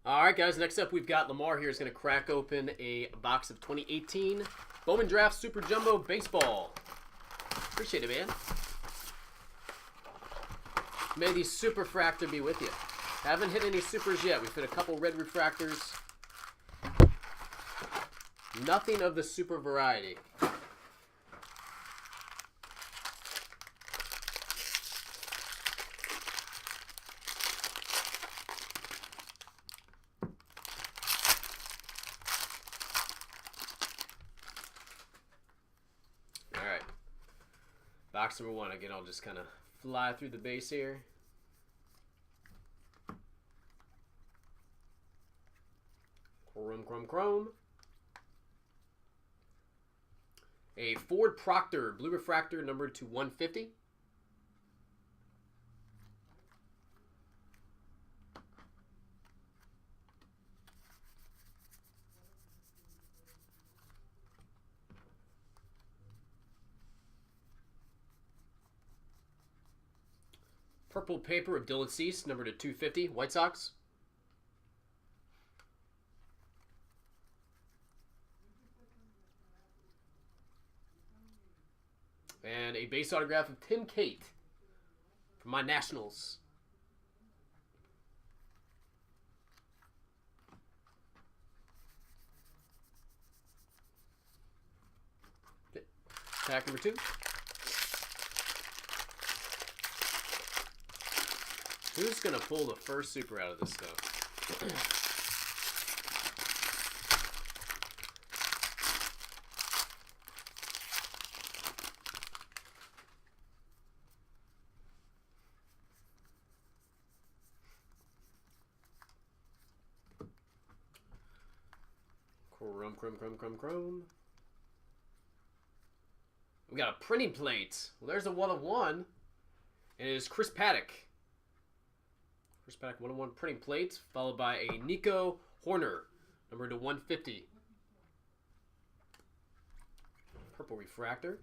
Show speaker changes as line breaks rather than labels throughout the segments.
All right, guys. Next up, we've got Lamar here is going to crack open a box of 2018 Bowman Draft Super Jumbo Baseball. Appreciate it, man. May the Super Fractor be with you. Haven't hit any supers yet. We've hit a couple red refractors. Nothing of the super variety. Alright. Box number one. Again, I'll just kind of fly through the base here. Chrome. A Ford Proctor blue refractor numbered to 150. Purple paper of Dylan Cease numbered to 250. White Sox. And a base autograph of Tim Cate from my Nationals. Pack number 2. Who's going to pull the first super out of this stuff? Chrome. We got a printing plate. Well, there's a 1 of 1. And it is Chris Paddock. Chris Paddock 1 of 1 printing plate, followed by a Nico Horner, numbered to 150. Purple refractor.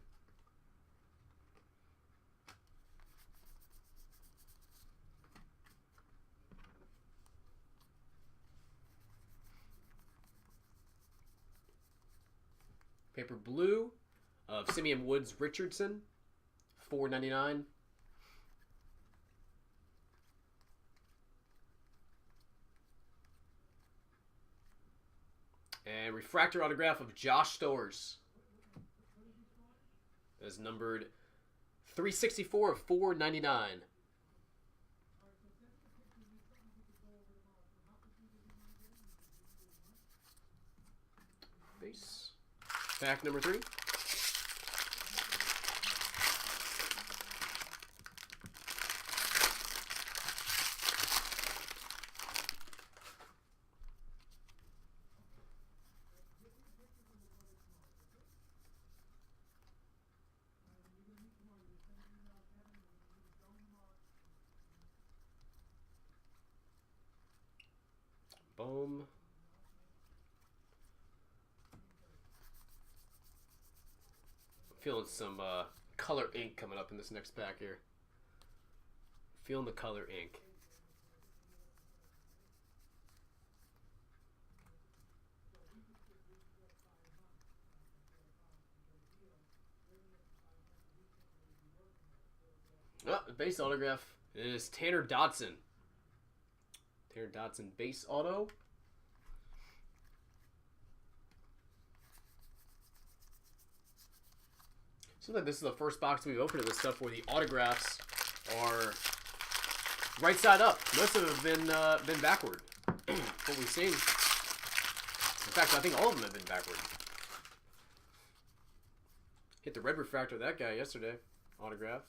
Paper blue of Simeon Woods Richardson, $4.99. And refractor autograph of Josh Stowers. That is numbered 364 of $4.99. Base. Pack number 3. Boom. Feeling some color ink coming up in this next pack here. Feeling the color ink. Oh, the base autograph is Tanner Dodson. Tanner Dodson base auto. Seems like this is the first box we've opened of this stuff where the autographs are right side up. Most of them have been backward. What we've seen. In fact, I think all of them have been backward. Hit the red refractor of that guy yesterday. Autograph.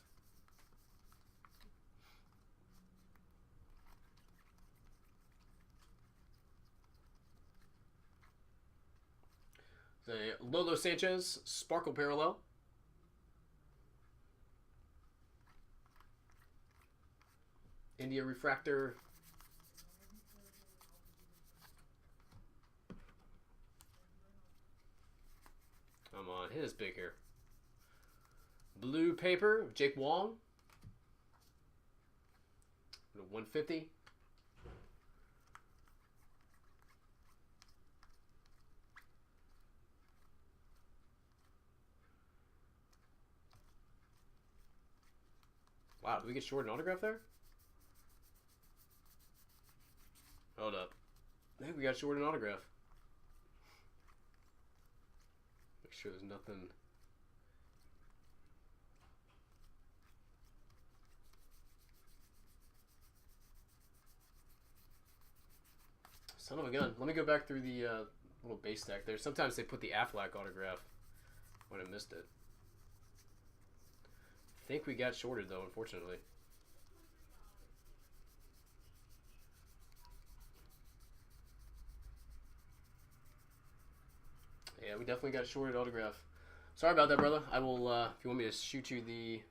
The Lolo Sanchez Sparkle Parallel. India refractor. Come on, hit is big here. Blue paper, Jake Wong. 150. Wow, did we get short an autograph there? Hold up. I think we got short an autograph. Make sure there's nothing. Son of a gun. Let me go back through the little base stack there. Sometimes they put the Aflac autograph when I missed it. I think we got shorted, though, unfortunately. Yeah, we definitely got shorted autograph. Sorry about that, brother. I will, if you want me to shoot you the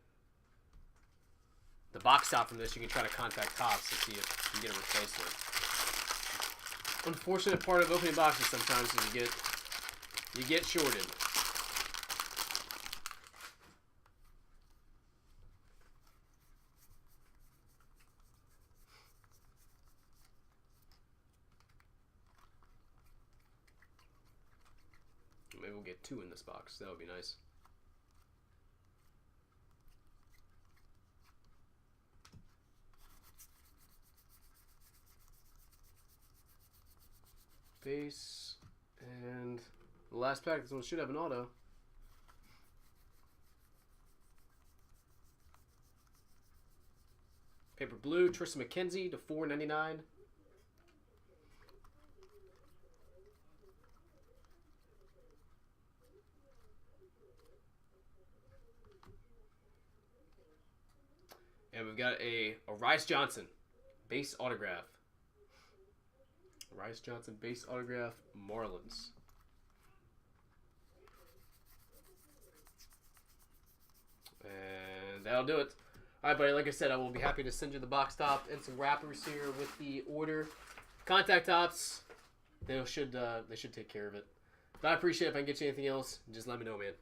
box top from this, you can try to contact Topps to see if you can get a replacement. Unfortunate part of opening boxes sometimes is you get shorted. Maybe we'll get 2 in this box. That would be nice. Base. And the last pack, this one should have an auto. Paper blue, Tristan McKenzie to $4.99. And we've got a Rice Johnson base autograph. Rice Johnson base autograph, Marlins. And that'll do it. All right, buddy. Like I said, I will be happy to send you the box top and some wrappers here with the order. Contact Topps. They should take care of it. But I appreciate it. If I can get you anything else, just let me know, man.